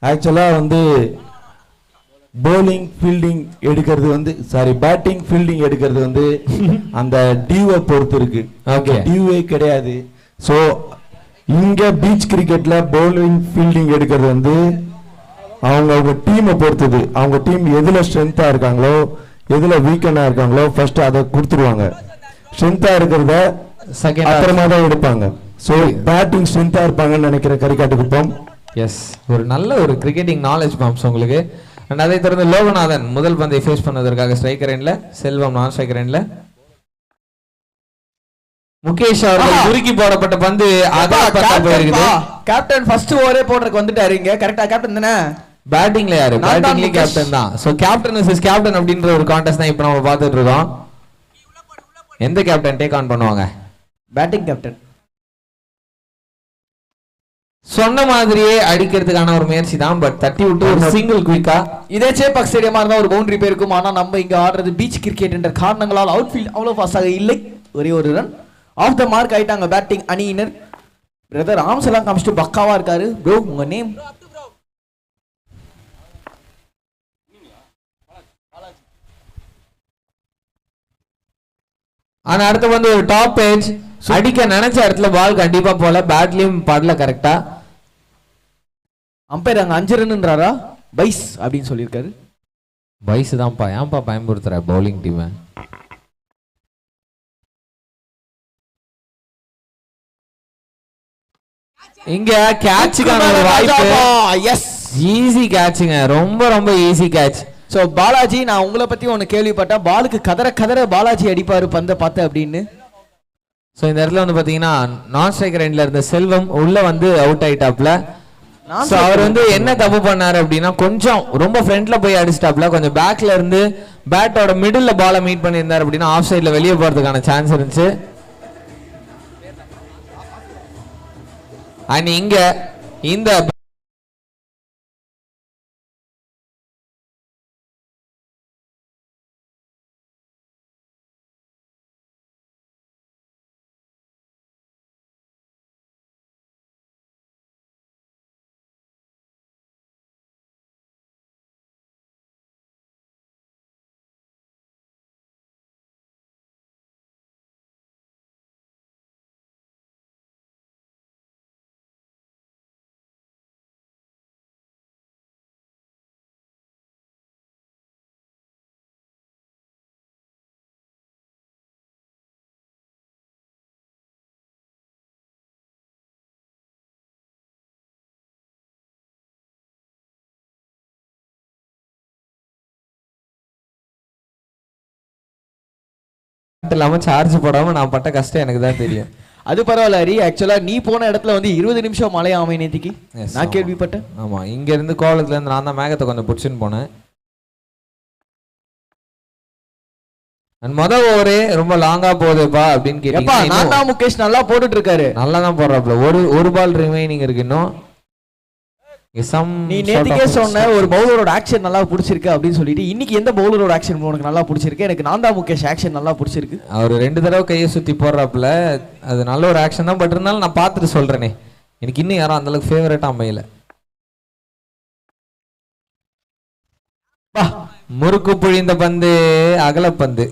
ஆக்சுவலா வந்து bowling fielding எடுக்கிறது வந்து பேட்டிங் ஃபீல்டிங் எடுக்கிறது வந்து அந்த டியூவை பொறுத்து இருக்கு. ஓகே, டியூவே கிடையாது. ஸோ இங்க பீச் கிரிக்கெட்ல bowling ஃபீல்டிங் எடுக்கிறது வந்து அவங்க டீமை பொறுத்தது. அவங்க டீம் எதுல ஸ்ட்ரென்த்தா இருக்காங்களோ எதுல வீக்கனா இருக்காங்களோ ஃபர்ஸ்ட் அதை கொடுத்துருவாங்க. ஸ்ட்ரென்த்தா இருக்கிறத அப்புறமா தான் எடுப்பாங்க. ஸோ பேட்டிங் ஸ்ட்ரென்த்தா இருப்பாங்கன்னு நினைக்கிற கரிகாட்டு குப்பம். எஸ், ஒரு நல்ல ஒரு கிரிக்கெட்டிங் நாலேஜ் பாம்ஸ் உங்களுக்கு. அண்ட் அதை தொடர்ந்து லோகநாதன் முதல் பந்தை ஃபேஸ் பண்ணதற்காக ஸ்ட்ரைக்கர் எண்ட்ல, செல்வம் நான் ஸ்ட்ரைக்கர் எண்ட்ல. முகேஷ் அவர்கள் துருக்கி போடப்பட்ட பந்து போயிருக்குது. கேப்டன் ஃபர்ஸ்ட் ஓவரே போடுறதுக்கு வந்துட்டாரு. இங்க கரெக்ட்டா கேப்டன் தானே? பேட்டிங்ல யாரு? பேட்டிங்ல கேப்டன் தான். சோ கேப்டன் வெர்சஸ் கேப்டன் அப்படின்ற ஒரு கான்டெஸ்ட் தான் இப்போ நம்ம பார்த்துட்டு இருக்கோம். எந்த கேப்டன் டேக் ஆன் பண்ணுவாங்க? Batting captain. சொன்ன மாதிரியே அடிக்கிறதுக்கான ஒரு முயற்சி தான், பட் தட்டி விட்டு ஒரு சிங்கிள் குயிக்கா. இதே சேப்பாக் ஸ்டேடியமா இருந்தா ஒரு பவுண்டரி போயிருக்கும். ஆனா நம்ம இங்க ஆடுறது பீச் கிரிக்கெட் என்ற காரணங்களால் அவுட்ஃபீல்ட் அவ்வளவு ஃபாஸ்டாக இல்லை. ஒரே ஒரு ரன் ஆஃப் த மார்க் ஆயிட்டாங்க பேட்டிங் அணியினர். பிரதர் ஆர்ம்ஸ் எல்லாம் காமிச்சிட்டு பக்காவா இருக்காரு. ப்ரோ உங்க நேம்? ஆனா அடுத்து வந்து ஒரு டாப் பேஜ் அடிக்க நினைச்ச இடத்துல பால் கண்டிப்பா போல, பேட்லயும் படல கரெக்டா. அம்பையர் அங்க 5 ரன்ன்றாரா? பைஸ் அப்படின்னு சொல்லியிருக்காரு. பைஸ் தான்ப்பா, ஏன்பா பயன்படுத்துற பவுலிங் டீம்? இங்க கேட்சுக்கான ஒரு வாய்ப்பு. எஸ், ஈஸி கேட்சுங்க, ரொம்ப ரொம்ப ஈஸி கேட்ச். ஸோ பாலாஜி, நான் உங்களை பத்தி ஒன்று கேள்விப்பட்டேன். பாலுக்கு கதற பாலாஜி அடிப்பாரு பந்தை பார்த்து அப்படின்னு. ஸோ இந்த இடத்துல வந்து பாத்தீங்கன்னா நான் ஸ்ட்ரைக்கர் எண்ட்ல இருந்த செல்வம் உள்ள வந்து அவுட் ஆயிட்டாப்ல. ஸோ அவர் வந்து என்ன தப்பு பண்ணாரு அப்படின்னா, கொஞ்சம் ரொம்ப ஃப்ரண்ட்ல போய் அடிச்சிட்டாப்ல, கொஞ்சம் பேக்ல இருந்து பேட்டோட மிடில் பாலை மீட் பண்ணியிருந்தார் அப்படின்னா ஆஃப் சைட்ல வெளியே போறதுக்கான சான்ஸ் இருந்துச்சு. அண்ட் இங்க இந்த இல்லாம சார்ஜ் போடாம நான் பட்ட கஷ்டம் எனக்கு தான் தெரியும். அது பரவாயில்ல ஹரி. ஆக்சுவலா நீ போன இடத்துல வந்து 20 நிமிஷம் மழை ஆமை நேத்திக்கு நான் கேள்விப்பட்டேன். ஆமா, இங்க இருந்து கோலத்துல இருந்து நான் தான் மேகத்தை கொஞ்சம் புடிச்சுன்னு போனேன். மொத ஓவரே ரொம்ப லாங்கா போகுதுப்பா அப்படின்னு கேட்டீங்க. நான்தா முகேஷ் நல்லா போட்டுட்டு இருக்காரு. நல்லா தான் போடுறாப்ல. ஒரு பால் ரிமைனிங் இருக்கு இன்னும். நீ நேத்திக்கே சொன்ன ஒரு பவுலரோட ஆக்ஷன் நல்லா பிடிச்சிருக்கு அப்படின்னு சொல்லிட்டு, இன்னைக்கு எந்த பவுலரோட ஆக்ஷன் உனக்கு நல்லா பிடிச்சிருக்கு? எனக்கு நான்தா முகேஷ் ஆக்ஷன் நல்லா பிடிச்சிருக்கு. அவர் 2 தடவை கையை சுத்தி போடுறாப்புல, அது நல்ல ஒரு ஆக்ஷன் தான். பட் இருந்தாலும் நான் பார்த்துட்டு சொல்றேனே, எனக்கு இன்னும் யாரும் அந்த அளவுக்கு ஃபேவரட்டா அமையல. முறுக்கு புழிந்த பந்து, அகலப்பந்து,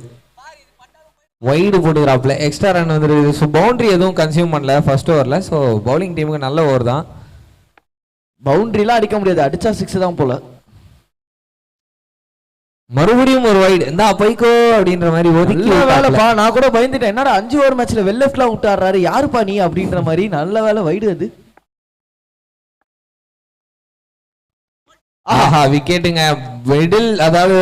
வைடு போட்டுக்கிறாப்புல. எக்ஸ்ட்ரா ரன் வந்துருக்கு. ஸோ பவுண்டரி எதுவும் கன்சியூம் பண்ணல ஃபர்ஸ்ட் ஓவரில். ஸோ பவுலிங் டீமுக்கு நல்ல ஓவர் தான். பவுண்டரிலாம் அடிக்க முடியாது, அடிச்சா 6 தான் போல. மறுபடியும் ஒரு வைடு, இந்த பைக்கோ அப்படின்ற மாதிரி ஒதுக்கி வேலைப்பா. நான் கூட பயந்துட்டேன், என்னடா 5 ஓவர் மேட்ச்ல வெல் லெஃப்ட்லாம் விட்டாடுறாரு, யாருப்பா நீ அப்படின்ற மாதிரி. நல்ல வேலை வைடு அது. ஆஹா, விக்கெட்டுங்க. மிடில், அதாவது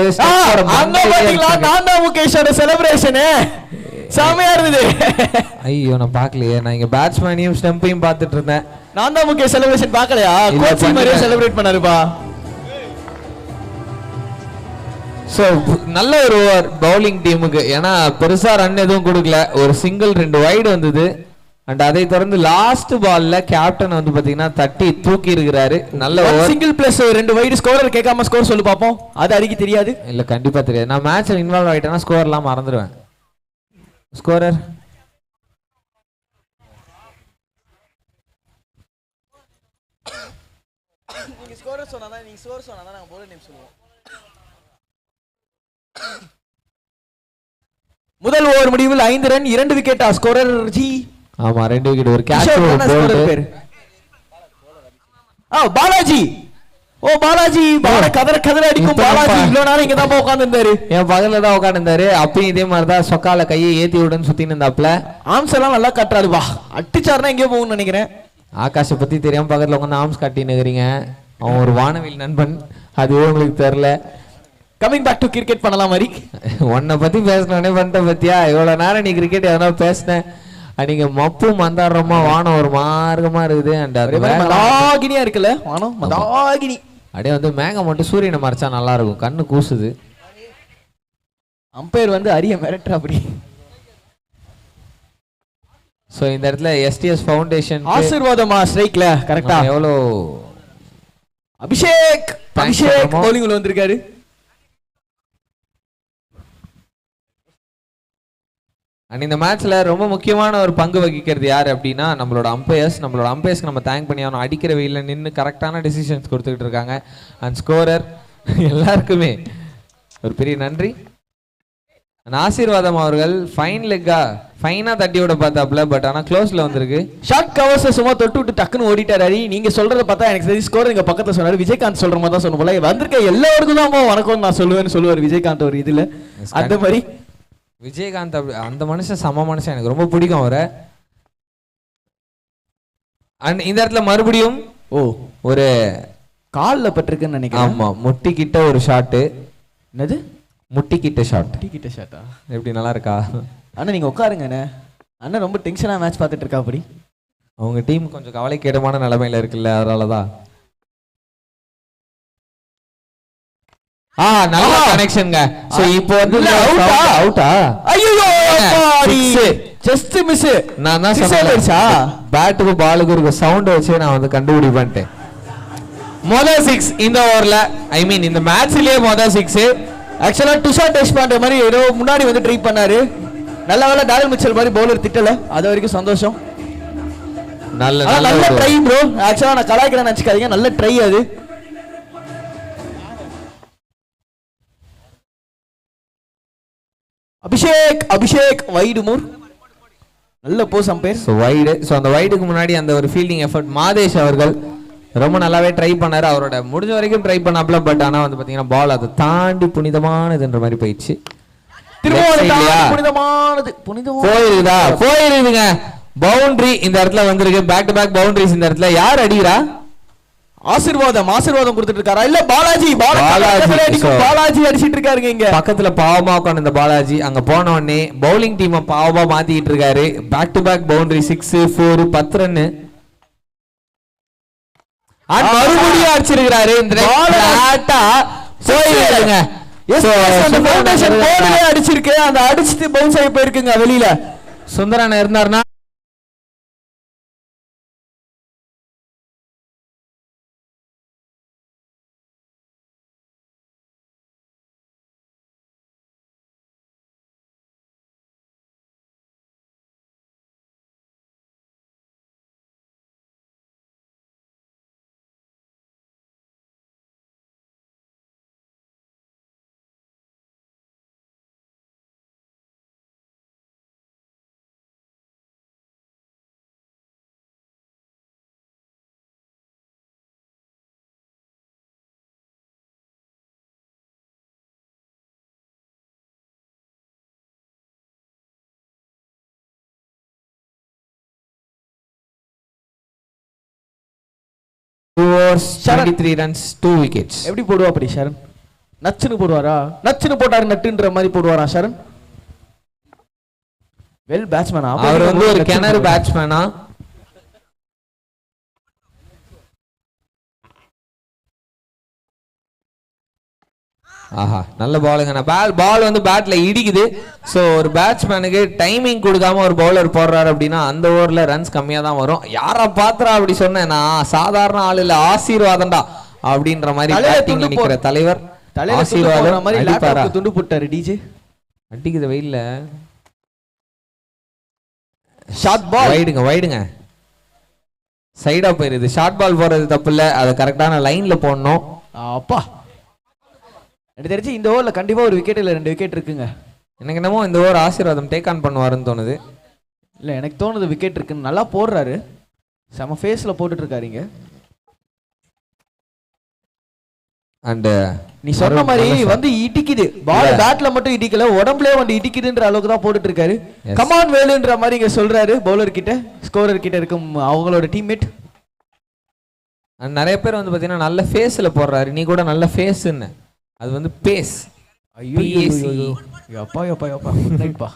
நான்தா முகேஷோட செலிப்ரேஷன் செமையா இருந்தது. ஐயோ, நான் பார்க்கலையே. நான் இங்க பேட்ஸ்மேனையும் ஸ்டம்பையும் பார்த்துட்டு இருந்தேன். நான்தா முகேஷ் செலிப்ரேஷன் பார்க்கலையா? கோச் மாதிரியே செலிப்ரேட் பண்ணாருப்பா. சோ நல்ல ஒரு ஓவர் பவுலிங் டீமுக்கு. ஏன்னா பெருசா ரன் எதுவும் கொடுக்கல, ஒரு சிங்கிள் 2 வைடு வந்தது. அண்ட் அதை தொடர்ந்து லாஸ்ட் பால்ல கேப்டன் வந்து பாத்தீங்கன்னா தட்டி தூக்கி இருக்கிறாரு. நல்ல over. Single plus 2 wide. Scorer கேட்காம ஸ்கோர் சொல்லு பாப்போம். அது அடிக்க தெரியாது? இல்ல, கண்டிப்பா தெரியாது. நான் மேட்ச்ல இன்வால்வ் ஆயிட்டேன்னா ஸ்கோர் எல்லாம் மறந்துடுவேன். ஸ்கோரர் நீங்க ஸ்கோர் சொன்னாதான் நாங்க bowler name சொல்லுவோம். முதல் ஓவர் முடிவில் 5 ரன் 2 விக்கெட் ஸ்கோரர் ஜி. ஆமா 2 விக்கெட் ஒரு கேட்ச் பேர். பாலாஜி. பாலாஜி கதற அடிக்கும் பாலாஜி. இவ்வளவு நேரம் இங்க தான் உட்கார்ந்திருந்தாரு. என் பக்கத்துல தான் உட்கார்ந்திருந்தாரு. அப்பயும் இதே மாதிரி தான் சொக்கால கையை ஏத்தி விடுன்னு சுத்தின்னு இருந்தாப்ல. ஆம்ஸ் எல்லாம் நல்லா கட்டுறாரு. வா அட்டிச்சாருன்னா எங்கேயோ போகும்னு நினைக்கிறேன். ஆகாஷை பத்தி தெரியாம பக்கத்துல உட்காந்து ஆம்ஸ் காட்டின்னு இருக்கிறீங்க. அவன் ஒரு வானவில் நண்பன், அதுவே உங்களுக்கு தெரியல. கமிங் பேக் டு கிரிக்கெட் பண்ணலாம் மாதிரி உன்னை பத்தி பேசணுன்னே பண்ணிட்ட பத்தியா? இவ்வளவு நேரம் நீ கிரிக்கெட் எதனா பேசினேன். நீங்க மப்பு மந்தாரமா வானம் ஒரு மார்க்கமா இருக்குது. மதாகினியா இருக்குல்ல வானம், மதாகினி. அப்படியே வந்து மேகம் மட்டும் சூரியனை மறைச்சா நல்லா இருக்கும். கண்ணு கூசுது. அம்பையர் வந்து அரிய மிரட்டர் அப்படி. சோ இந்த இடத்துல எஸ்டிஎஸ் ஃபவுண்டேஷன் ஆசீர்வாதமா ஸ்ட்ரைக்ல கரெக்ட்டா எவ்வளோ அபிஷேக் பவுலிங்ல வந்திருக்காரு. அண்ட் இந்த மேட்ச்ல ரொம்ப முக்கியமான ஒரு பங்கு வகிக்கிறது யார் அப்படின்னா நம்மளோட அம்பையர்ஸ். நம்மளோட அம்பையர்ஸ்க்கு நம்ம தேங்க் பண்ணி ஆகணும். அடிக்கிற வெயில நின்று கரெக்டான டிசிஷன்ஸ் கொடுத்துக்கிட்டு இருக்காங்க. அண்ட் ஸ்கோரர் எல்லாருக்குமே ஒரு பெரிய நன்றி. ஆசீர்வாதம் அவர்கள் ஃபைன் லெக்கா ஃபைனா தட்டியோட பார்த்தாப்ல, பட் ஆனா க்ளோஸ்ல வந்திருக்கு. ஷார்ட் கவர்ஸ் சும்மா தொட்டு விட்டு டக்குன்னு ஓடிட்டாரு. நீங்க சொல்றத பார்த்தா எனக்கு சரி ஸ்கோர் இங்க பக்கத்துல சொன்னாரு. விஜயகாந்த் சொல்ற மாதிரி தான் சொன்ன போல வந்திருக்க எல்லாருக்கும் தான் வணக்கம் நான் சொல்லுவேன்னு சொல்லுவார் விஜயகாந்த் ஒரு இதுல. அந்த மாதிரி விஜயகாந்த் அந்த மனுஷன் சம மனுஷன், எனக்கு ரொம்ப பிடிக்கும் அவரை. அண்ட் இந்த இடத்துல மறுபடியும் ஒரு கால்ல பட்டிருக்குன்னு நினைக்கிறேன். ஆமா முட்டிக்கிட்ட ஒரு ஷாட்டு. என்னது முட்டிக்கிட்ட ஷாட்? முட்டிக்கிட்ட ஷாட்டா? எப்படி நல்லா இருக்கா? அண்ணா நீங்க உட்காருங்க அண்ணா. ரொம்ப டென்ஷனா மேட்ச் பார்த்துட்டு இருக்கா அப்படி. அவங்க டீம் கொஞ்சம் கவலைக்கிடமான நிலைமையில இருக்குல்ல, அதனாலதான். நல்ல கனெக்ஷன்ங்க. சோ இப்போ வந்து அவுட்டா? ஐயோ ஜஸ்ட் மிஸ். நான் தான் சொன்னேன் பேட்டுக்கு பாலுக்கு ஒரு சவுண்ட் வச்சு நான் வந்து கண்டுபிடிப்பேன்ட்டேன். மொதல் 6 இந்த ஓவர்ல, ஐ மீன் இந்த மேட்ச்லயே மொதல் 6. ஆக்சுவலா டுஷா டெஸ்ட் பண்ற மாதிரி ஏதோ முன்னாடி வந்து ட்ரை பண்ணாரு. நல்ல வேளை டால் மிச்சல் மாதிரி பவுலர் திட்டல, அது வரைக்கும் சந்தோஷம். நல்ல ட்ரை ப்ரோ. ஆக்சுவலா நான் கலாய்க்கிறேன்னு நினைச்சுக்காதீங்க, நல்ல ட்ரை அது. அபிஷேக் வைடு மூர் நல்ல pose umpire. So wide. So அந்த வைடுக்கு முன்னாடி அந்த ஒரு ஃபீல்டிங் எஃபர்ட் மாதேஷ் அவர்கள் ரொம்ப நல்லாவே ட்ரை பண்ணாரு. அவரோட முடிஞ்ச வரைக்கும் ட்ரை பண்ணாப்ல, பட் ஆனா வந்து பாத்தீங்கன்னா பால் அதை தாண்டி புனிதமானதுன்ற மாதிரி போயிடுச்சு. போயிருதுங்க. பவுண்டரி இந்த இடத்துல வந்திருக்கு. பேக் டு பேக் பவுண்டரிஸ் இந்த இடத்துல. யார் அடிக்கிறா? ஆசீர்வாதம் கொடுத்துட்டு இருக்காரா? இல்ல பாலாஜி அடிச்சிட்டு இருக்காருங்க. இங்க பக்கத்துல பாவமா உட்காந்து இந்த பாலாஜி அங்க போன உடனே பவுலிங் டீம் பாவமா மாத்திட்டு இருக்காரு. Back to back boundary 6 4 10 run. மறுபடியும் அடிச்சிருக்காரு. அடிச்சிருக்கு. அந்த அடிச்சுட்டு பவுன்ஸ் ஆகி போயிருக்குங்க வெளியில. சுந்தரன் இருந்தாருன்னா overs 23 runs 2 wickets. எப்படி போடுவா அப்படி ஷரண்? நச்சுன்னு போடுவாரா? நச்சுன்னு போட்டாரு நட்டுன்ற மாதிரி போடுவாரா ஷரண்? வெல் பேட்ஸ்மேனா? அவர் வந்து ஒரு கிணறு பேட்ஸ்மேனா? ஆஹா நல்ல பாலுங்க. பால் வந்து பேட்ல இடிக்குது. ஸோ ஒரு பேட்ஸ்மேனுக்கு டைமிங் கொடுக்காம ஒரு பவுலர் போடுறாரு அப்படின்னா அந்த ஓவர்ல ரன்ஸ் கம்மியா தான் வரும். யாரா பாத்திரா அப்படி சொன்னேன் நான், சாதாரண ஆள் இல்ல, ஆசீர்வாதம்டா அப்படின்ற மாதிரி நிக்கிற தலைவர் ஆசீர்வாதம் அடிப்பாரா? துண்டு போட்டாரு டிஜே. அடிக்குது வெயில்ல. ஷார்ட் பால் வைடுங்க. சைடா போயிருது. ஷார்ட் பால் போறது தப்பு இல்ல, அதை கரெக்டான லைன்ல போடணும். அப்பா எனக்கு தெரிஞ்சு இந்த ஓவர்ல கண்டிப்பா ஒரு விக்கெட் இல்ல 2 விக்கெட் இருக்குங்க. எனக்கு என்னமோ இந்த ஓவர் ஆசீர்வாதம் டேக் ஆன் பண்ணுவாருன்னு தோணுது. இல்ல எனக்கு தோணுது விக்கெட் இருக்குன்னு. நல்லா போடுறாரு, செம ஃபேஸ்ல போட்டுட்டு இருக்காருங்க. அண்ட் நீ சொன்ன மாதிரி வந்து இடிக்குது பால், பேட்ல மட்டும் இடிக்கல, உடம்புலயே வந்து இடிக்குதுன்ற அளவுக்கு தான் போட்டுட்டு இருக்காரு. கமான் வேலுன்ற மாதிரி இங்க சொல்றாரு பவுலர் கிட்ட, ஸ்கோரர் கிட்ட இருக்கும் அவங்களோட டீம்மேட். நிறைய பேர் வந்து பாத்தீங்கன்னா நல்ல ஃபேஸ்ல போடுறாரு, நீ கூட நல்ல ஃபேஸ்ன்னு, அது வந்து பேஸ். ஐயோ யப்பா யப்பா யப்பா ரைட்பா.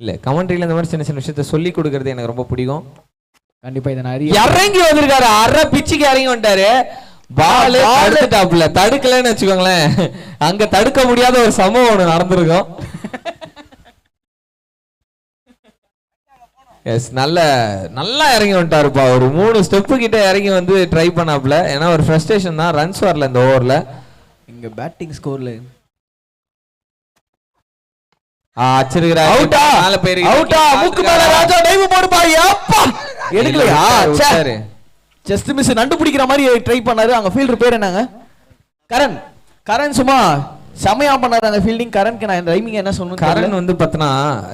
இல்ல கமெண்ட்ரியில இந்த மாதிரி சின்ன சின்ன விஷயத்த சொல்லி கொடுக்கறது எனக்கு ரொம்ப பிடிக்கும். கண்டிப்பா இதை நான் இறங்கி வந்திருக்காரு, அரை பிச்சுக்கு இறங்கி வந்துட்டாரு. பால் தடுத்துட்டாப்ல, தடுக்கலன்னு வச்சுக்கோங்களேன், அங்க தடுக்க முடியாத ஒரு சம்பவம் ஒண்ணு நடந்திருக்கும். எஸ், நல்லா இறங்கி வந்துட்டாருப்பா. ஒரு 3 ஸ்டெப்பு கிட்ட இறங்கி வந்து ட்ரை பண்ணாப்ல. ஏன்னா ஒரு ஃப்ரஸ்ட்ரேஷன் தான், ரன்ஸ் வரல இந்த ஓவர்ல. இங்க பேட்டிங் ஸ்கோர்ல அடிச்சிருக்காரு. அவுட்டா மேல போயிரு, அவுட்டா மூக்கு மேல ராஜா டைவ் போடுப்பா. அப்பா எடுக்கலையா? சரி, ஜஸ்ட் மிஸ், நண்டு பிடிக்கிற மாதிரி ட்ரை பண்ணாரு. அங்க ஃபீல்டர் பேர் என்னங்க? கரண் சும்மா செமையா பண்ணாரு அந்த ஃபீல்டிங். கரனுக்கு நான் ரைமிங் என்ன சொல்லணும், கரண் வந்து பார்த்தனா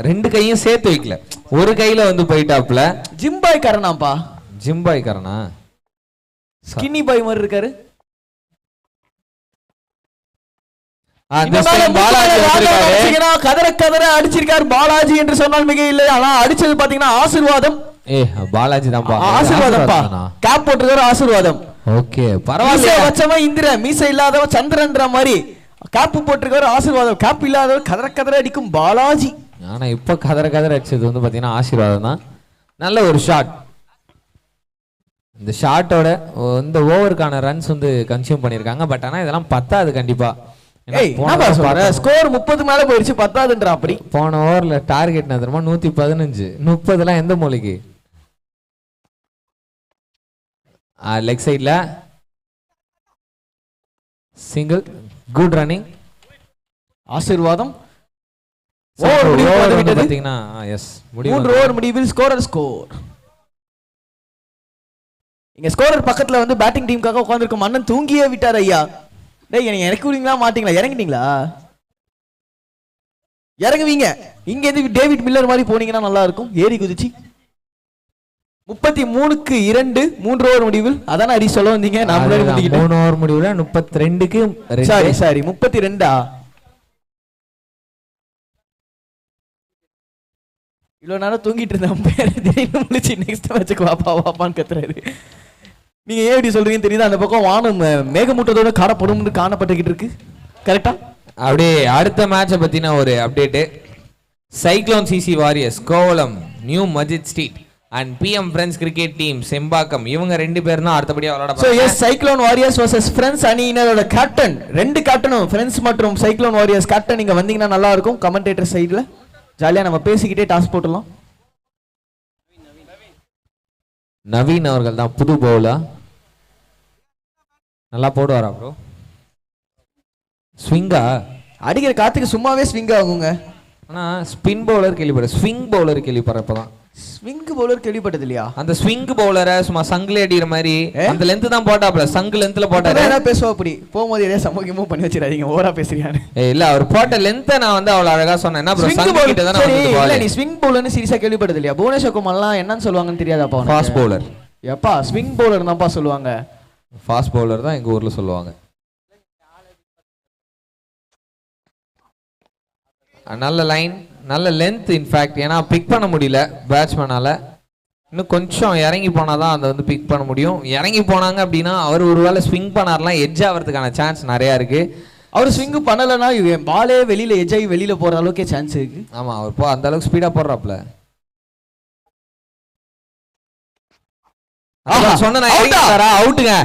2 கையும் சேர்த்து வைக்கல, ஒரு கையில வந்து போயிட்டாப்ல. ஜிம்பாய் கரணாப்பா. ஜிம்பாய் கரணா? ஸ்கின்னி பாய் மாதிரி இருக்காரு. கதற கதற அடிச்சிருக்காரு பாலாஜி என்று சொன்னால் மிக இல்லை. ஆனா அடிச்சது பாத்தீங்கன்னா ஆசீர்வாதம். பாலாஜி தான், ஆசீர்வாதம். கேப் போட்டுருக்காரு ஆசீர்வாதம். ஓகே பரவாயில்ல. வச்சமா இந்திர மீசை இல்லாதவ சந்திரன்ற மாதிரி கேப் போட்டிருக்காரு ஆசீர்வாதம். கேப் இல்லாதவர் கதற கதற அடிக்கும் பாலாஜி. ஆனா இப்ப கதற கதற அடிச்சது வந்து பாத்தீங்கன்னா ஆசீர்வாதம் தான். நல்ல ஒரு ஷாட். இந்த ஷாட்டோட இந்த ஓவருக்கான ரன்ஸ் வந்து கன்சியூம் பண்ணிருக்காங்க. பட் ஆனா இதெல்லாம் பத்தாது கண்டிப்பா. ஸ்கோர் 30 மேல போயிருச்சு, பத்தாதுன்ற அப்படி. போன ஓவர்ல டார்கெட் தெரியுமா 115. 30 எந்த மூலைக்கு? லெக் சைட்ல சிங்கிள், குட் ரன்னிங். ஆசீர்வாதம். பாத்தீங்கன்னா எஸ், 3 ஓவர் முடிவில் ஸ்கோரர் ஸ்கோர். இங்க ஸ்கோரர் பக்கத்துல வந்து பேட்டிங் டீமுக்காக உட்கார்ந்திருக்கும் மன்னன் தூங்கியே விட்டார் ஐயா. டேய் எனக்கு விடுங்களா மாட்டீங்களா? இறங்கிட்டீங்களா? இறங்குவீங்க. இங்க இருந்து டேவிட் மில்லர் மாதிரி போனீங்கன்னா நல்லா இருக்கும், ஏறி குதிச்சு. 33க்கு 2, 3 ஓவர் முடிவில். அதான அடி சொல்ல வந்தீங்க. நான் முன்னாடி முடிக்கிட்டேன். 3 ஓவர் முடிவுல 32க்கு 2. சாரி 32ஆ? இவ்வளவு நேரம் தூங்கிட்டு இருந்தேன் பேர் திடீர்னு முடிச்சு நெக்ஸ்ட் மேட்சுக்கு வாப்பா வாப்பான்னு கத்துறாரு. நீங்க ஏன் இப்படி சொல்றீங்கன்னு தெரியுதா? அந்த பக்கம் வானம் மேகமூட்டத்தோட காணப்படும் காணப்பட்டுக்கிட்டு இருக்கு. கரெக்டா? அப்படியே அடுத்த மேட்சை பத்தின ஒரு update. Cyclone CC warriors Kovalam, new Majid street and PM friends cricket team Sembakkam, இவங்க 2 பேரும் தான் அடுத்தபடியா விளையாட போறாங்க. So yes, cyclone warriors vs friends அணியினரோட கேப்டன், 2 கேப்டனும் ஃப்ரெண்ட்ஸ் மற்றும் சைக்ளோன் வாரியர்ஸ் கேப்டன் நீங்க வந்தீங்கன்னா நல்லா இருக்கும். கமெண்டேட்டர் சைடுல ஜாலியா நம்ம பேசிக்கிட்டே டாஸ் போட்டுடலாம். நவீன் அவர்கள் தான் புது பவுலா, நல்லா போடுவாரா ப்ரோ? ஸ்விங்கா அடிக்கிற காத்துக்கு சும்மாவே ஸ்விங் ஆகுங்க. ஆனா ஸ்பின் பவுலர் கேள்விப்பட்ட, ஸ்விங் பவுலர் கேள்விப்படுறப்பதான். ஸ்விங் பவுலர் கேள்விப்பட்டது இல்லையா? அந்த ஸ்விங் பவுலரை சும்மா சங்கிலி அடிக்கிற மாதிரி அந்த லென்த் தான் போட்டாப்ல, சங்கு லென்த்ல போட்டாரு. என்ன பேசுவா அப்படி போகும்போது ஏதே சமூகமும் பண்ணி வச்சிராதீங்க, ஓவரா பேசுறியான்னு. இல்ல அவர் போட்ட லென்த்தை நான் வந்து அவ்வளவு அழகா சொன்னேன். என்ன ப்ரோ சங்கு கிட்ட தான வந்து பால். நீ ஸ்விங் பவுலர்னு சீரியஸா கேள்விப்பட்டது இல்லையா? புவனேஸ்வர் குமார்லாம் என்னன்னு சொல்லுவாங்கன்னு தெரியாதாப்பா? Fast bowler. எப்பா ஸ்விங் பவுலர் தான்ப்பா சொல்லுவாங்க. ஃபாஸ்ட் பவுலர் தான் எங்க ஊர்ல சொல்லுவாங்க. நல்ல லைன், நல்ல லென்த். இன்ஃபேக்ட் ஏன்னா பிக் பண்ண முடியல பேட்ஸ்மேனால. இன்னும் கொஞ்சம் இறங்கி போனாதான் அதை வந்து பிக் பண்ண முடியும். இறங்கி போனாங்க அப்படின்னா அவர் ஒருவேளை ஸ்விங் பண்ணார்லாம் எட்ஜ் ஆகிறதுக்கான சான்ஸ் நிறையா இருக்கு. அவர் ஸ்விங் பண்ணலைன்னா பாலே வெளியில எட்ஜ் ஆகி வெளியில போற அளவுக்கே சான்ஸ் இருக்கு. ஆமா, அவர் அந்த அளவுக்கு ஸ்பீடா போடுறாப்ல. அவுட்டுங்க,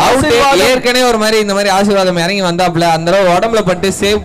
அவுட். ஏற்கனவே ஒரு மாதிரி இந்த மாதிரி ஆசீர்வாதம் இறங்கி வந்தாப்ல, அந்த அளவு உடம்புல பட்டு சேவ்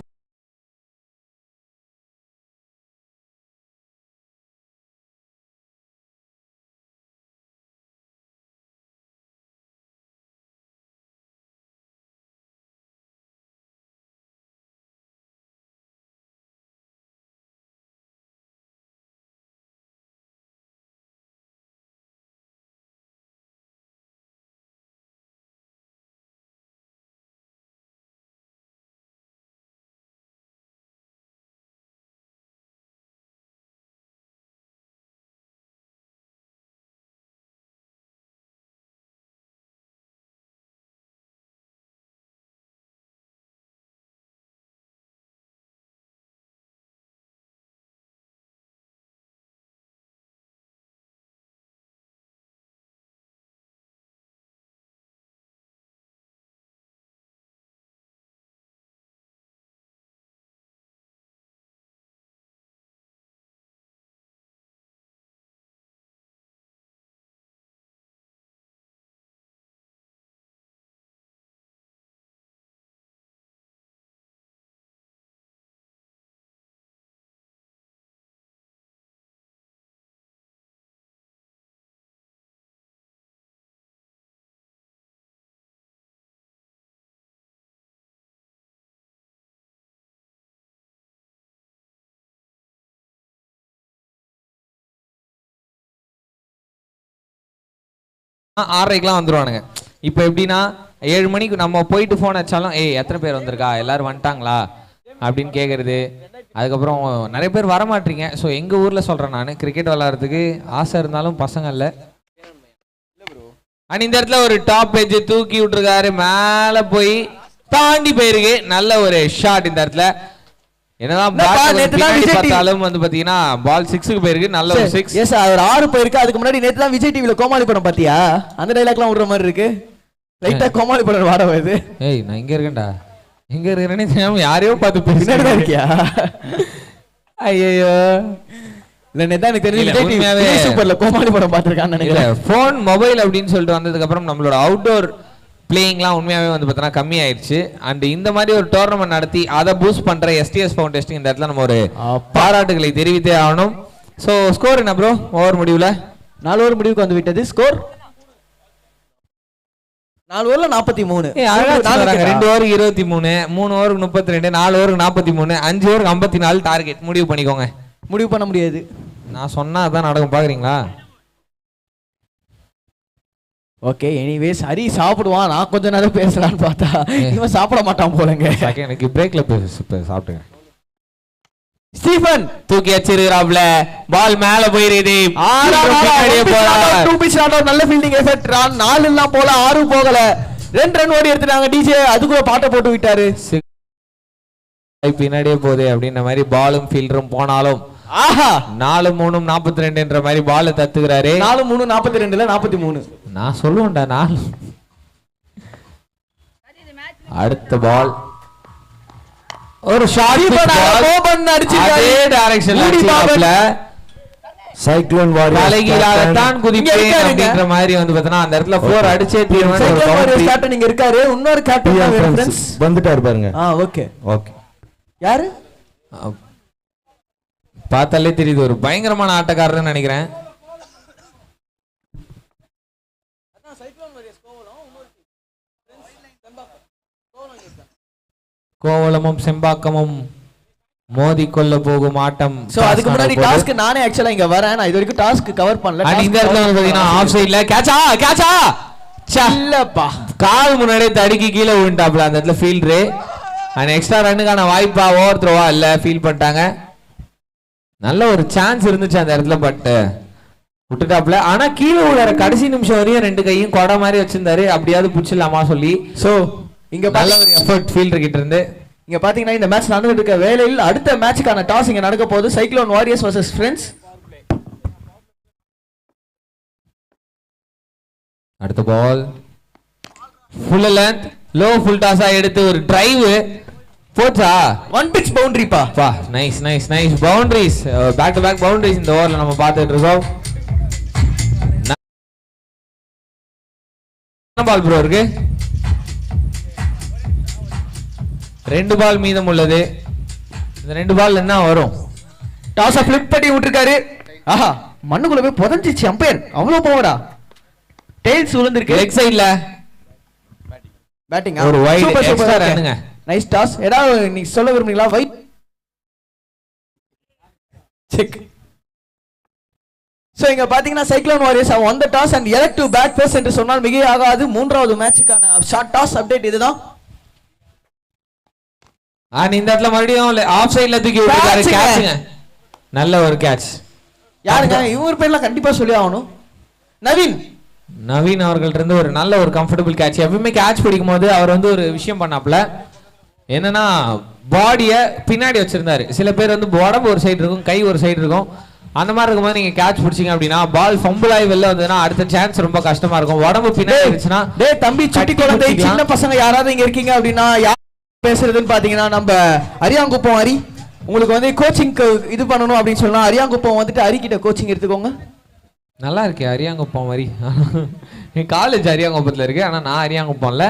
6:30க்குலாம் வந்துருவானுங்க. இப்போ எப்படின்னா 7 மணிக்கு நம்ம போயிட்டு ஃபோன் அடிச்சாலும் எத்தனை பேர் வந்திருக்கா, எல்லாரும் வந்துட்டாங்களா அப்படின்னு கேட்குறது. அதுக்கப்புறம் நிறைய பேர் வரமாட்டீங்க. ஸோ எங்கள் ஊரில் சொல்கிறேன், நான் கிரிக்கெட் விளாட்றதுக்கு ஆசை இருந்தாலும் பசங்க இல்லை. அண்ட் இந்த இடத்துல ஒரு டாப் எட்ஜ் தூக்கி விட்டுருக்காரு, மேலே போய் தாண்டி போயிருக்கு. நல்ல ஒரு ஷாட் இந்த இடத்துல. என்னதான் பார்த்தாலும் வந்து பாத்தீங்கன்னா பால் 6க்கு போயிருக்கு. நல்ல ஒரு 6. எஸ், அவர் 6 போயிருக்கு. அதுக்கு முன்னாடி நேத்து தான் விஜய் டிவில கோமாளி படம் பாத்தியா? அந்த டைலாக்லாம் விடுற மாதிரி இருக்கு. லைட்டா கோமாளி படம் வாட வருது. நான் இங்க இருக்கேன்டா, இங்க இருக்கேனே தெரியாம யாரையோ பார்த்து பேசிட்டு இருக்கியா? ஐயோ இல்ல, நேத்து எனக்கு தெரிஞ்சு விஜய் டிவி சூப்பர்ல கோமாளி படம் பாத்துர்க்கான்னு நினைக்கிறேன். போன் மொபைல் அப்படின்னு சொல்லிட்டு வந்ததுக்கு அப்புறம் நம்மளோட அவுட்டோர் பிளேயிங்லாம் உண்மையாகவே வந்து பார்த்தீங்கன்னா கம்மி ஆயிடுச்சு. அண்ட் இந்த மாதிரி ஒரு டோர்னமெண்ட் நடத்தி அதை பூஸ்ட் பண்ற எஸ்டிஎஸ் ஃபவுண்டேஷன் இந்த இடத்துல நம்ம ஒரு பாராட்டுகளை தெரிவித்தே ஆகணும். ஸோ ஸ்கோர் என்ன ப்ரோ? ஓவர் முடிவில் 4 ஓவர் முடிவுக்கு வந்து விட்டது. ஸ்கோர் 4 ஓவர்ல 43. 2 ஓவர் 23, 3 ஓவருக்கு 32, 4 ஓவருக்கு 43, 5 ஓவருக்கு 54 டார்கெட். முடிவு பண்ணிக்கோங்க. முடிவு பண்ண முடியாது, நான் சொன்னா அதான் நடக்கும். பாக்குறீங்களா? ஓகே. எனிவேஸ் ஹரி சாப்பிடுவான், நான் கொஞ்ச நேரம் பேசலான்னு பார்த்தா இவன் சாப்பிட மாட்டான் போலங்க. எனக்கு பிரேக்ல சாப்பிட்டுங்க. ஸ்டீஃபன் தூக்கி வச்சிருக்காப்ல, பால் மேல போயிருது. நல்ல ஃபீல்டிங் எஃபெக்ட். 4 எல்லாம் போல, 6 போகல. 2 ரன் ஓடி எடுத்துட்டாங்க. டிஜே அதுக்குள்ள பாட்டை போட்டு விட்டாரு. பின்னாடியே போதே அப்படின்ற மாதிரி பாலும் ஃபீல்டரும் போனாலும் 4 3 42 மாதிரி பால் தத்துக்கிறாரு. 4 3 42 43. நான் சொல்லுவேன்டா 4. அடுத்த பால் ஒரு ஷாட் அடிச்சிருக்காரு. டைரக்ஷன்ல அடிச்சாப்ல. சைக்ளோன் வாரியர் தலைகீழாகத்தான் குதிப்பேன் அப்படிங்கிற மாதிரி வந்து பார்த்தா அந்த இடத்துல 4 அடிச்சே தீர்மானம். கேப்டன் இங்க இருக்காரு. இன்னொரு கேப்டன் வந்துட்டாரு பாருங்க. Okay okay. யாரு? பார்த்தாலே தெரியுது, ஒரு பயங்கரமான ஆட்டக்காரர்னு நினைக்கிறேன். கோவலமும் செம்பாக்கமும் மோதி கொள்ள போகும் ஆட்டம். சோ அதுக்கு முன்னாடி டாஸ்க் நானே ஆக்சுவலா இங்க வரேன். நான் இது வரைக்கும் டாஸ்க் கவர் பண்ணல. இந்த இடத்துல வந்து பாத்தீங்கன்னா ஆஃப் சைடுல கேட்சா இல்லப்பா, கால் முன்னாடியே தடுக்கி கீழே விழுந்தாப்ல அந்த இடத்துல ஃபீல்டரு. அண்ட் எக்ஸ்ட்ரா ரன்னுக்கான வாய்ப்பா ஓவர் த்ரோவா இல்ல ஃபீல் பண்ணிட்டாங்க. நல்ல ஒரு சான்ஸ் இருந்துச்சு அந்த இடத்துல, பட் விட்டுட்டாப்ல. ஆனா கீழே விழுற கடைசி நிமிஷம் வரையும் 2 கையும் கொடை மாதிரி வச்சிருந்தாரு, அப்படியாவது புடிச்சிடலாமா சொல்லி. சோ இங்க நல்ல ஒரு எஃபர்ட் ஃபீல்டர் கிட்ட இருந்து. இங்க பாத்தீங்கன்னா இந்த மேட்ச் நடந்துட்டு இருக்க வேளையில் அடுத்த மேட்சுக்கான டாஸ் இங்க நடக்க போகுது. Cyclone warriors vs friends. அடுத்த ball full length low full டாஸா எடுத்து ஒரு டிரைவ் போச்சா. 1 pitch பவுண்டரி பா. Nice nice nice boundaries, back to back boundaries இந்த ஓவர்ல நம்ம பார்த்துட்டு இருக்கோம். என்ன பால் ப்ரோ இருக்கு? 2 பால் மீதம் உள்ளது. இந்த 2 பால் என்ன வரும்? டாஸ ஃபிளிப் பண்ணி விட்டுருக்காரு. ஆஹா, மண்ணுக்குள்ள போய் புதஞ்சிச்சு அம்பையர். அவ்வளவு பவரா. டெயில்ஸ் விழுந்திருக்கு லெக் சைடுல. பேட்டிங் ஒரு வைட் எக்ஸ்ட்ரா ரன்னுங்க. Nice toss. ஏதாவது நீங்க சொல்ல விரும்புறீங்களா? Wide check. சோ இங்க பாத்தீங்கன்னா cyclone warriors won the toss and elect to bat first என்று சொன்னால் மிக ஆகாது. 3வது மேட்சுக்கான ஷார்ட் டாஸ் அப்டேட் இதுதான். ஆனா இந்த இடத்துல மறுபடியும் ஆஃப் சைடுல தூக்கி விட்டுறாரு. கேட்ச்ங்க, நல்ல ஒரு கேட்ச். யாருங்க இவர் பேர்லாம் கண்டிப்பா சொல்லி ஆகணும். நவீன் அவர்கள்ட்ட இருந்து ஒரு நல்ல ஒரு கம்ஃபர்டபிள் கேட்ச். எப்பவுமே கேட்ச் பிடிக்கும் போது அவர் வந்து ஒரு விஷயம் பண்ணாப்ல, என்னன்னா பாடியை பின்னாடி வச்சிருந்தாரு. சில பேர் வந்து உடம்பு ஒரு சைடு இருக்கும், கை ஒரு சைடு இருக்கும். அந்த மாதிரி இருக்கும்போது நீங்க கேட்ச் பிடிச்சிங்க அப்படின்னா பால் ஃபம்பிள் ஆகி வெளில வந்ததுன்னா அடுத்த சான்ஸ் ரொம்ப கஷ்டமா இருக்கும். உடம்பு பின்னாடி இருந்துச்சுன்னா தம்பி சுட்டி குழந்தை சின்ன பசங்க யாராவது இங்க இருக்கீங்க அப்படின்னா பேசுறதுன்னு பாத்தீங்கன்னா நம்ம அரியாங்குப்பம் ஹரி உங்களுக்கு வந்து கோச்சிங் இது பண்ணணும் அப்படின்னு சொன்னா அரியாங்குப்பம் வந்துட்டு ஹரிக்கிட்ட கோச்சிங் எடுத்துக்கோங்க. நல்லா இருக்கு அரியாங்குப்பம் ஹரி. என் காலேஜ் அரியாங்குப்பத்துல இருக்கு, ஆனா நான் அரியாங்குப்பம்ல.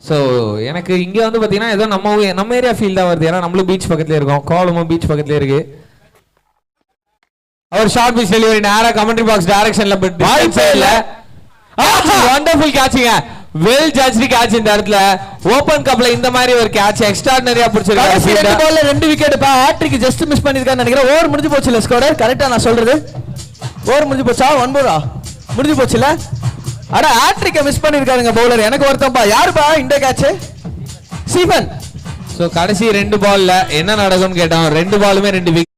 ஸோ எனக்கு இங்க வந்து பாத்தீங்கன்னா ஏதோ நம்ம ஏரியா ஃபீல் தான் வருது. ஏன்னா நம்மளும் பீச் பக்கத்துல இருக்கோம், கோவலமும் பீச் பக்கத்துல இருக்கு. அவர் ஷார்ட் பிச் டெலிவரி நேரா கமெண்ட்ரி பாக்ஸ் டைரக்ஷன்ல பட் வாய்ப்பே இல்ல. வண்டர்ஃபுல் கேட்சிங்க, வெல் ஜட்ஜ்டு கேட்ச். இந்த இடத்துல ஓபன் கப்ல இந்த மாதிரி ஒரு கேட்ச் எக்ஸ்ட்ராஆர்டினரியா பிடிச்சிருக்காரு. 2 பால்ல 2 விக்கெட் பா. ஹாட்ரிக் ஜஸ்ட் மிஸ் பண்ணிருக்கான்னு நினைக்கிறேன். ஓவர் முடிஞ்சு போச்சு. ஸ்கோரர் கரெக்ட்டா நான் சொல்றது. ஓவர் முடிஞ்சு போச்சா? 1 போரா முடிஞ்சு போச்சுல. அட ஹேட்ரிக்க மிஸ் பண்ணிருக்காருங்க பவுலர். எனக்கு வருத்தம்பா. யாருப்பா இந்த கேட்ச்? ஸ்டீபன். சோ கடைசி 2 பால்ல என்ன நடக்கும்னு கேட்டோம். 2 பாலுமே 2 விக்கெட்.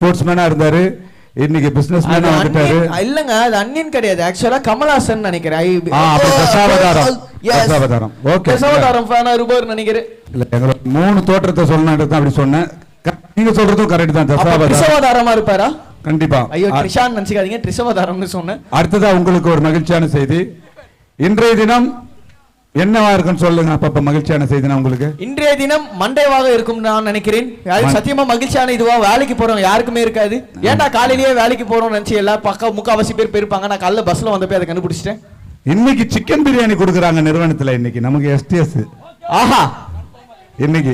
ஸ்போர்ட்ஸ்மேனா இருந்தாரு, இன்னைக்கு பிசினஸ் மேனா வந்துட்டாரு. இல்லங்க அது அன்னியன் கிடையாது. ஆக்சுவலா கமலாசன் நினைக்கிறேன். தசாவதாரம். ஓகே. தசாவதாரம் ஃபேனா இருப்பார் நினைக்கிறேன். இல்ல எங்க 3 தோற்றத்தை சொல்லணும்னு தான் அப்படி சொன்னேன். நீங்க சொல்றதும் கரெக்ட் தான். தசாவதாரமா இருப்பாரா? கண்டிப்பா. ஐயோ கிருஷான் நினைச்சுக்காதீங்க, ட்ரிசவதாரம்னு சொன்னேன். அடுத்ததா உங்களுக்கு ஒரு மகிழ்ச்சியான செய்தி. இன்றைய தினம் என்னவா இருக்குன்னு சொல்லுங்க. அப்ப மகிழ்ச்சியான செய்தினா உங்களுக்கு இன்றைய தினம் மண்டேவாக இருக்கும் நான் நினைக்கிறேன். சத்தியமா மகிழ்ச்சியான இதுவா வேலைக்கு போறவங்க யாருக்குமே இருக்காது. ஏன்டா காலையிலேயே வேலைக்கு போறோம்னு நினைச்சு எல்லாரும் பக்கம் முக்காவாசி பேர் போயிருப்பாங்க. நான் காலைல பஸ்ல வந்தப்ப அதை கண்டுபிடிச்சிட்டேன். இன்னைக்கு சிக்கன் பிரியாணி கொடுக்குறாங்க நிறுவனத்துல. இன்னைக்கு நமக்கு எஸ்டிஎஸ். ஆஹா இன்னைக்கு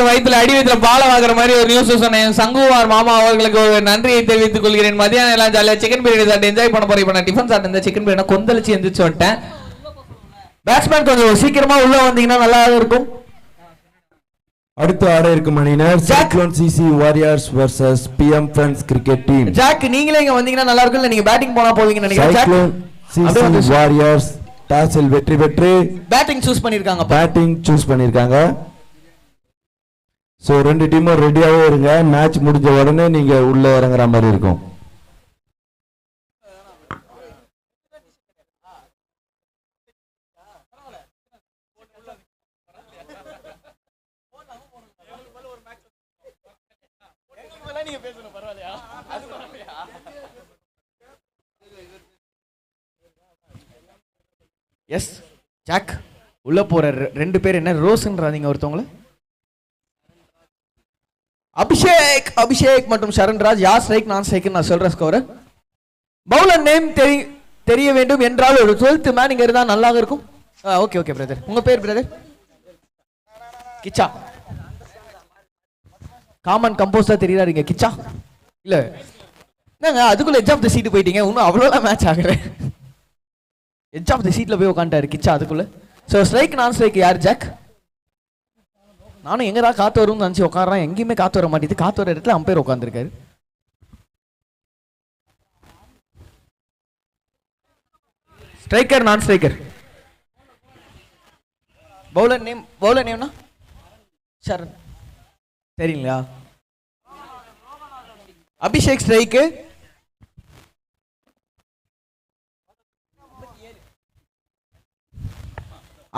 வயிற்றுல அடி வயிற்றுல பால வாங்குற மாதிரி ஒரு நியூஸ் சொன்னேன். சங்குவார் மாமா அவர்களுக்கு ஒரு நன்றியை தெரிவித்துக் கொள்கிறேன். மதியானம் எல்லாம் ஜாலியா சிக்கன் பிரியாணி சாப்பிட்டு என்ஜாய் பண்ண போறேன். இப்ப நான் டிஃபன் சாப்பிட்டு இந்த சிக்கன் பிரியாணி கொந்தளிச்சு எந்திரிச்சு வந்துட்டேன். பேட்ஸ்மேன் கொஞ்சம் சீக்கிரமா உள்ள வந்தீங்கன்னா நல்லா இருக்கும். அடுத்து ஆட இருக்கும் அணியினர் cyclone CC warriors versus PM friends cricket team. Jack நீங்களே இங்க வந்தீங்கன்னா நல்லா இருக்கும். இல்ல நீங்க பேட்டிங் போனா போவீங்கன்னு நினைக்கிறேன். சைக்ளோன் சிசி வாரியர்ஸ் டாஸில் வெற்றி பெற்று பேட்டிங் சூஸ் பண்ணிருக்காங்க. பேட்டிங் சூஸ் பண்ணிருக்காங்க. சோ 2 டீமும் ரெடியாவே இருங்க. மேட்ச் முடிஞ்ச உடனே நீங்க உள்ள இறங்குற மாதிரி இருக்கும். எஸ் ஜாக் உள்ள போற 2 பேர் என்ன ரோஸ்ன்றாதீங்க. ஒருத்தவங்கள அபிஷேக் மற்றும் சரண்ராஜ். யார் ஸ்ட்ரைக் நான் ஸ்ட்ரைக் நான் சொல்றேன். ஸ்கோர் பவுலர் நேம் தெரிய வேண்டும் என்றால் ஒரு 12th மேன் இங்க இருந்தா நல்லா இருக்கும். Okay okay brother. உங்க பேர் பிரதர்? கிச்சா. காமன் கம்போஸா தெரியறாருங்க கிச்சா. இல்ல என்னங்க அதுக்குள்ள எட்ஜ் ஆஃப் தி சீட் போயிட்டீங்க. இன்னும் அவ்வளோலாம் மேட்ச் ஆகுறேன். எட்ஜ் ஆஃப் தி சீட்ல போய் உட்காந்துட்டாரு கிச்சா அதுக்குள்ள. ஸோ ஸ்ட்ரைக் நான் ஸ்ட்ரைக் யார் ஜாக்? நானும் எங்கடா காத்து வரும்னு நினச்சி உட்காடுறேன். எங்கேயுமே காத்து வர மாட்டேது. காத்து வர இடத்துல அம்பையர் உட்காந்துருக்காரு. ஸ்ட்ரைக்கர் நான் ஸ்ட்ரைக்கர். பவுலர் நேம்னா சரண் சரிங்களா? அபிஷேக் ஸ்ட்ரைக்கு.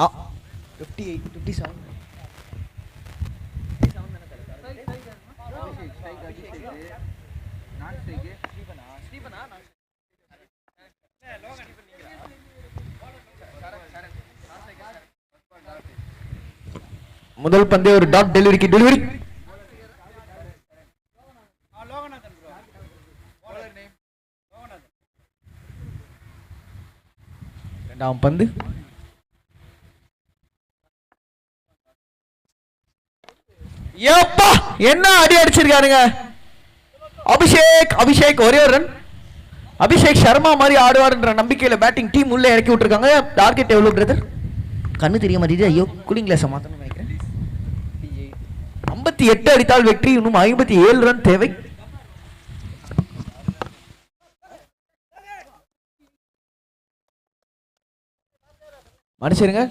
ஆ 58 57 முதல் பந்தே ஒரு டாட் டெலிவரி இரண்டாம் பந்து ஏப்பா என்ன அடி அடிச்சிருக்காருங்க அபிஷேக் ஒரே ஒரு ரன். அபிஷேக் சர்மா மாதிரி ஆடுவாருன்ற நம்பிக்கையில பேட்டிங் டீம் உள்ள இறக்கி விட்டுருக்காங்க. டார்கெட் எவ்வளவு பிரதர்? கண்ணு தெரிய மாட்டேங்குது. ஐயோ கூலிங் கிளாஸை மாத்தணும்னு நினைக்கிறேன். 58 அடித்தால் வெற்றி. இன்னும் 57 ரன் தேவை. மனுஷருங்க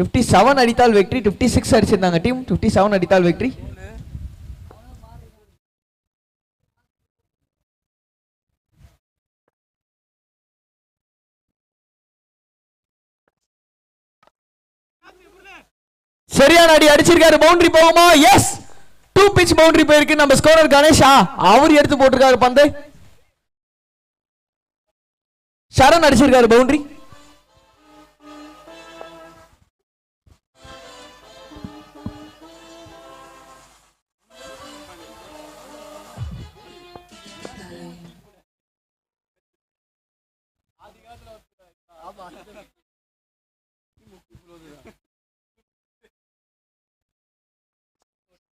57 அடித்தால் வெற்றி. 56 அடிச்சிருந்தாங்க டீம். 57 அடித்தால் வெற்றி. சரியான அடி அடிச்சிருக்காரு. பவுண்டரி போகுமா? எஸ், 2 pitch பவுண்டரி போயிருக்கு. நம்ம ஸ்கோரர் கணேஷா அவர் எடுத்து போட்டிருக்காரு பந்து. சரண் அடிச்சிருக்காரு பவுண்டரி.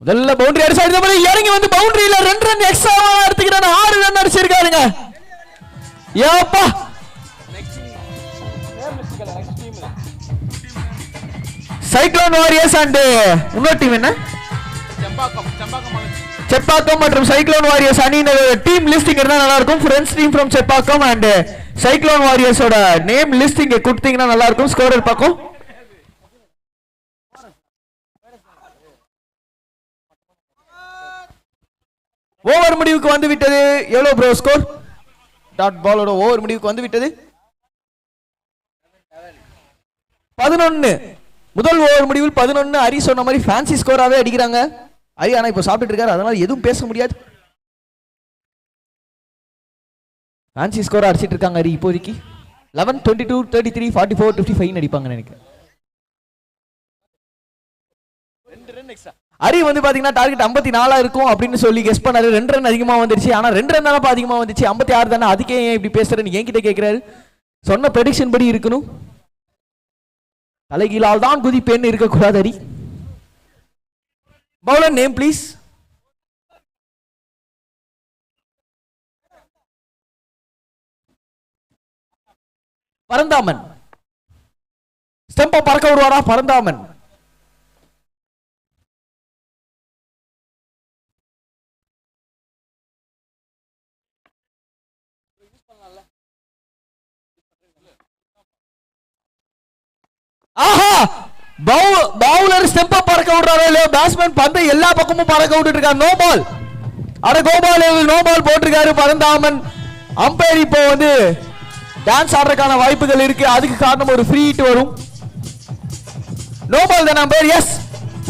முதல்ல பவுண்டரி அடிச்சு இறங்கி வந்து பவுண்டரியில 2 ரன் எக்ஸ்ட்ரா எடுத்துக்கிறாங்க. 6 ரன் அடிச்சிருக்காருங்க. ஏப்பா சைக்ளோன் வாரியர்ஸ் அண்ட் இன்னொரு டீம் என்ன? செப்பாக்கம் மற்றும் சைக்ளோன் வாரியர்ஸ் அணியினர் டீம் லிஸ்டிங் இருந்தா நல்லா இருக்கும். Friends team from Chepauk and cyclone வாரியர்ஸோட நேம் லிஸ்டிங் கொடுத்தீங்கன்னா நல்லா இருக்கும். ஸ்கோரர் பக்கம் ஓவர் முடிவுக்கு வந்து விட்டது. எவ்வளவு ப்ரோ ஸ்கோர்? டாட் பாலோட ஓவர் முடிவுக்கு வந்து விட்டது 11. முதல் ஓவர் முடிவில் 11. ஹரி சொன்ன மாதிரி ஃபேன்சி ஸ்கோராவே அடிக்கிறாங்க. ஹரி ஆனா இப்போ சாப்பிட்டு இருக்காரு, அதனால எதுவும் பேச முடியாது. ஃபேன்சி ஸ்கோரா அடிச்சிட்டு இருக்காங்க ஹரி இப்போதைக்கு. 11, 22, 33, 44, 55 அடிப்பாங்கன்னு நினைக்கிறேன். ஹரி வந்து பாத்தீங்கன்னா டார்கெட் 54 இருக்கும் அப்படின்னு சொல்லி கெஸ் பண்ணாரு. 2 ரன் அதிகமா வந்துருச்சு. ஆனா 2 ரன் தானே அதிகமா வந்துச்சு. 56 தானே. அதுக்கே ஏன் இப்படி பேசுறேன்னு என்கிட்ட கேட்கிறாரு. சொன்ன ப்ரெடிக்ஷன் படி இருக்கணும். தலைகீழால் தான் குதிப்பேன்னு இருக்கக்கூடாது Hari. Bowler name please. Paranthaman. ஸ்டெம்பை பறக்க விடுவாரா பரந்தாமன்? ஆஹா, பவுலர் ஸ்டெம்பை பறக்க விடுறாரோ இல்லையோ, பேட்ஸ்மேன் பந்தை எல்லா பக்கமும் பறக்க விட்டுட்டு இருக்காரு. No ball. அட கோபால் நோ பால் போட்டிருக்காரு பரந்தாமன். அம்பையர் இப்போ வந்து டான்ஸ் ஆடுறதுக்கான வாய்ப்புகள் இருக்கு. அதுக்கு காரணம் ஒரு ஃப்ரீ ஹிட் வரும். நோ பால் தான அம்பையர்? எஸ்.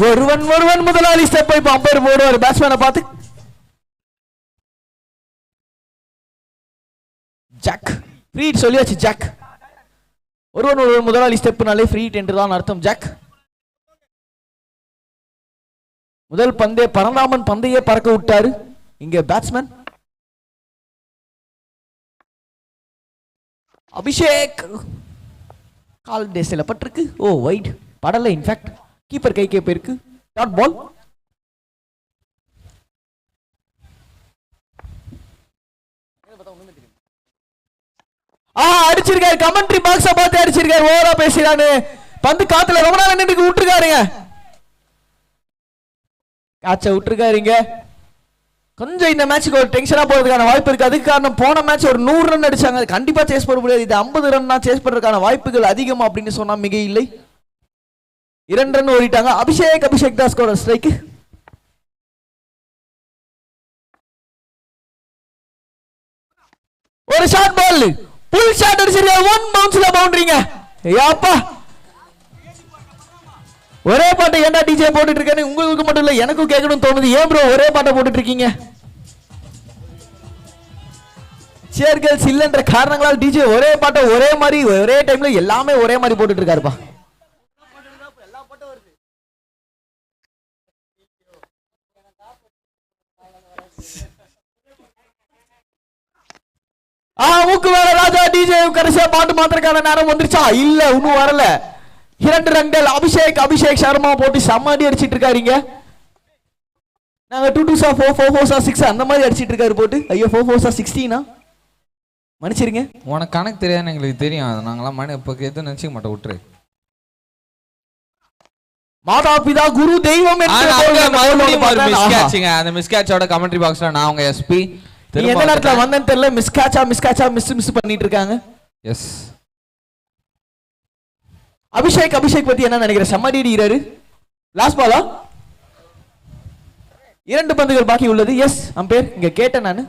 ஒருவன் முதலாளி ஸ்டெப் இப்போ அம்பையர் போடுவார் பேட்ஸ்மேனை பார்த்து. ஜாக் ஃப்ரீ ஹிட் சொல்லியாச்சு. ஜாக் ஒருவன் முதலாளி ஸ்டெப்னாலே ஃப்ரீ ஹிட் என்று தான் அர்த்தம். ஜாக் முதல் பந்தே பரந்தாமன் பந்தையே பறக்க விட்டாரு. இங்க பேட்ஸ்மேன் அபிஷேக் கால் டேஸ்ல பட்டிருக்கு. ஓ வைட் படல. இன்ஃபேக்ட் கீப்பர் கைக்கே போயிருக்கு. Dot ball. அடிச்சிருக்காரு. கமெண்ட்ரி பாக்ஸ பார்த்து அடிச்சிருக்காரு. ஓவரா பேசுறானு. பந்து காத்துல ரொம்ப நாள் நின்று விட்டுருக்காருங்க. காச்ச விட்டுருக்காருங்க. கொஞ்சம் இந்த மேட்சுக்கு ஒரு டென்ஷனா போறதுக்கான வாய்ப்பு இருக்கு. அதுக்கு காரணம் போன மேட்ச் ஒரு 100 ரன் அடிச்சாங்க. கண்டிப்பா சேஸ் பண்ண முடியாது. இது 50 ரன் சேஸ் பண்றதுக்கான வாய்ப்புகள் அதிகம் அப்படின்னு சொன்னா மிக இல்லை. 2 ரன் ஓடிட்டாங்க. அபிஷேக் தான் ஸ்கோர். ஸ்ட்ரைக். ஒரு ஷாட் பால். புல் ஷாட் அடிச்சிருக்காரு. 1 பவுன்ஸ்ல பவுண்டரிங்க. யாப்பா ஒரே பாட்டை ஏன்டா டிஜே போட்டுட்டு இருக்கேன்னு உங்களுக்கு மட்டும் இல்ல எனக்கும் கேட்கணும் தோணுது. ஏன் ப்ரோ ஒரே பாட்டை போட்டுட்டு இருக்கீங்க? சேர்கல்ஸ் இல்லன்ற காரணங்களால் டிஜே ஒரே பாட்டை ஒரே மாதிரி ஒரே டைம்ல எல்லாமே ஒரே மாதிரி போட்டுட்டு இருக்காருப்பா. மூக்கு வேற ராஜா டிஜே கடைசியா பாட்டு மாத்திரக்கான நேரம் வந்துருச்சா? இல்ல இன்னும் வரல. 2 ரன்கள். அபிஷேக் சர்மா போட்டு செம்ம அடி அடிச்சிட்டு இருக்காருங்க. நாங்க 2 2 4 4 4 6 அந்த மாதிரி அடிச்சிட்டு இருக்காரு போட்டு. ஐயோ 4 4 16 மன்னிச்சிருங்க. உனக்கு கணக்கு தெரியாதுன்னு எங்களுக்கு தெரியும். அது நாங்களாம் மணி இப்போ எதுவும் நினைச்சிக்க மாட்டோம், விட்டுரு. மாதா பிதா குரு தெய்வம் அந்த மிஸ்கேட்சோட கமெண்ட்ரி பாக்ஸ்ல நான் உங்க எஸ்பி எந்த நேரத்துல வந்தேன்னு தெரியல. மிஸ்கேட்சா மிஸ் பண்ணிட்டு இருக்காங்க. எஸ் அபிஷேக் பத்தி என்ன நினைக்கிற? செம்மடி அடிக்கிறாரு. லாஸ்ட் பாலா? 2 பந்துகள் பாக்கி உள்ளது. எஸ் அம்பேர் இங்க கேட்டேன் நானு.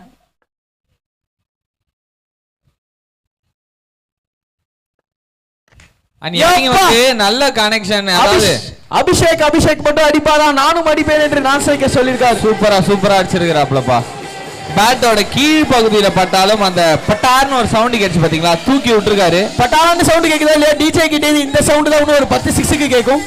நல்ல கனெக்ஷன். அதாவது அபிஷேக் மட்டும் அடிப்பாரா? நானும் அடிப்பேன் என்று நான் சொல்லியிருக்காரு. சூப்பரா அடிச்சிருக்கிறாப்லப்பா. பேட்டோட கீழ் பகுதியில பட்டாலும் அந்த பட்டார்னு ஒரு சவுண்ட் கேட்ச்சு பாத்தீங்களா, தூக்கி விட்டுருக்காரு. பட்டார்னு சவுண்ட் கேக்குதா இல்லையா? டிஜே கிட்டே இந்த சவுண்ட் தான் இன்னும் ஒரு 10 6க்கு கேட்கும்.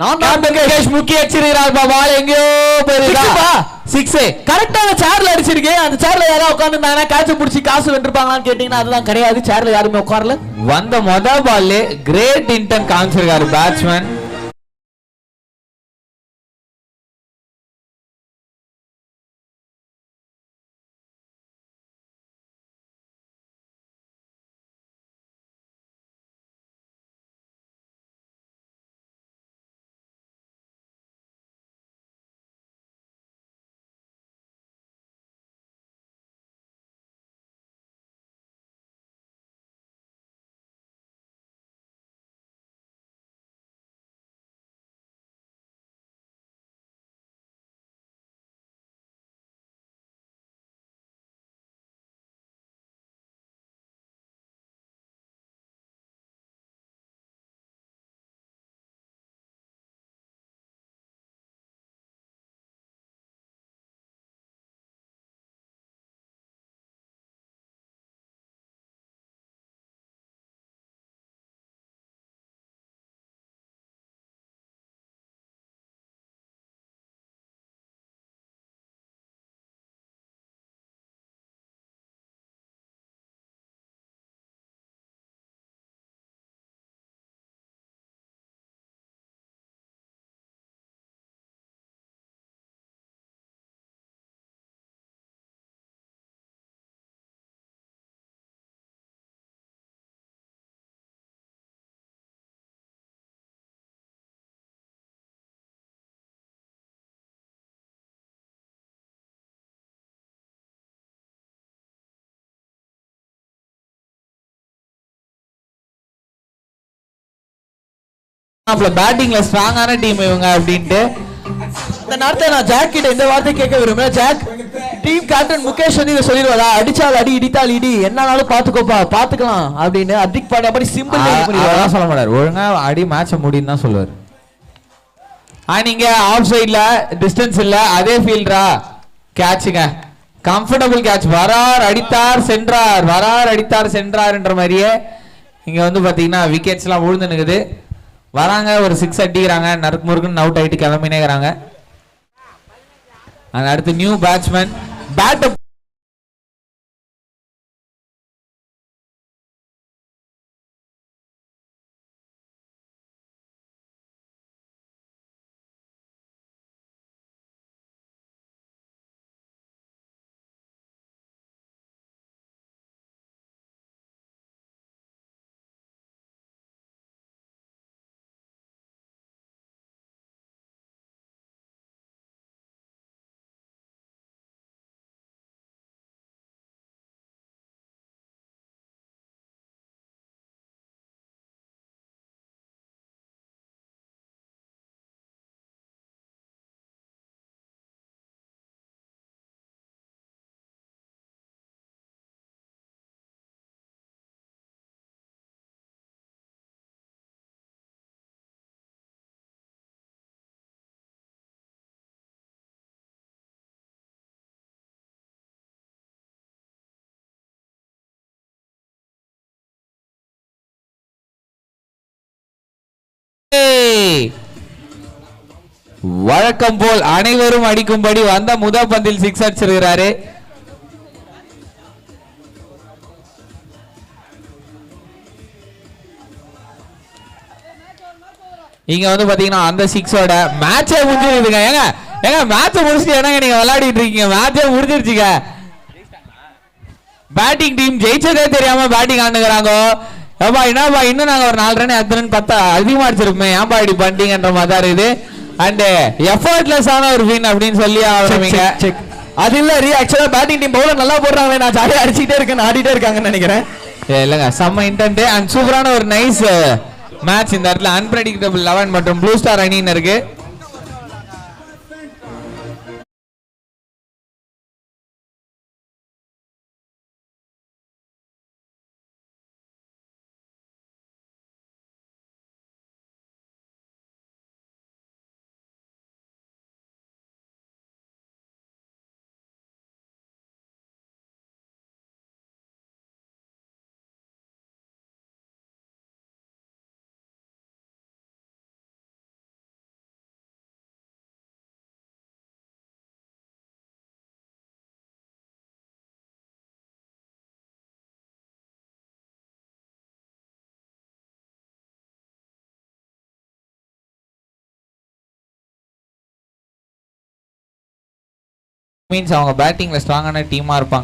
நான் கேஷ் முக்கிய அடிச்சிருக்கிறார் பாபா. எங்கயோ போயிருக்கா 6 கரெக்ட்டா அந்த சேர்ல அடிச்சிருக்கேன். அந்த சேர்ல யாரோ உட்கார்ந்திருந்தாங்கன்னா கேட்ச் புடிச்சு காசு வென்றிருப்பாங்களான்னு கேட்டீங்கன்னா அதுதான் கிடையாது. சேர்ல யாருமே உட்காரல. வந்த மொத பால்லே கிரேட் இன்டென்ட் காமிச்சிருக்காரு பேட்ஸ்மேன். பேட்டிங்ல ஸ்ட்ராங்கான டீம் இவங்க அப்படின்ட்டு. இந்த நேரத்தை நான் ஜாக் கிட்ட இந்த வார்த்தை கேட்க விரும்புறேன். ஜாக், டீம் கேப்டன் முகேஷ் வந்து இதை சொல்லிடுவாரா, அடிச்சால் அடி இடித்தால் இடி, என்னாலும் பாத்துக்கோப்பா பாத்துக்கலாம் அப்படின்னு அதிக் பாண்டியா மாதிரி சிம்பிள் சொல்ல மாட்டாரு. ஒழுங்கா அடி மேட்ச முடியும் தான் சொல்லுவாரு. நீங்க ஆஃப் சைட்ல டிஸ்டன்ஸ் இல்ல, அதே ஃபீல்டரா கேட்சுங்க, கம்ஃபர்டபுள் கேட்ச். வரார் அடித்தார் சென்றார், வரார் அடித்தார் சென்றார்ன்ற மாதிரியே இங்க வந்து பாத்தீங்கன்னா விக்கெட்ஸ் எல்லாம் விழுந்து நிக்குது. வராங்க, ஒரு 6 அடிக்கிறாங்க, நறுக்கு முறுக்குன்னு அவுட் ஆயிட்டு கிளம்பினேங்கிறாங்க. அடுத்து நியூ பேட்ஸ்மேன் பேட் வழக்கம் போல் அனைவரும் அடிக்கும்படி வந்த முதல் பந்தில் 6 அடிச்சிருக்கிறாரு. இங்க வந்து பாத்தீங்கன்னா அந்த 6ஓட மேட்சே முடிஞ்சிருக்குங்க. ஏங்க மேட்ச முடிச்சுட்டு என்னங்க நீங்க விளையாடிட்டு இருக்கீங்க? மேட்சே முடிஞ்சிருச்சுங்க. பேட்டிங் டீம் ஜெயிச்சதே தெரியாம பேட்டிங் ஆண்டுக்கிறாங்க. ஏப்பா என்னப்பா இன்னும் நாங்க ஒரு 4 ரன் 10 ரன் 10 அதிகமா அடிச்சிருப்போமே, ஏன்பா இப்படி பண்ணிட்டீங்கன்ற மாதிரி தான் இருக்குது. அண்ட் எஃபர்ட்லெஸ் ஆன ஒரு வின் அப்படின்னு சொல்லி ஆரம்பிங்க. அது இல்ல ஆக்சுவலா பேட்டிங் டீம் பவுலர் நல்லா போடுறாங்க, நான் ஜாலியா அடிச்சிட்டே இருக்கேன், ஆடிட்டே இருக்காங்கன்னு நினைக்கிறேன். இல்லங்க செம்ம இன்டென்ட் அண்ட் சூப்பரான ஒரு நைஸ் மேட்ச் இந்த இடத்துல. அன்பிரடிக்டபிள் 11 மற்றும் ப்ளூ ஸ்டார் அணியினருக்கு மீன்ஸ் அவங்க பேட்டிங்ல ஸ்ட்ராங்கான டீமா இருப்பாங்களா?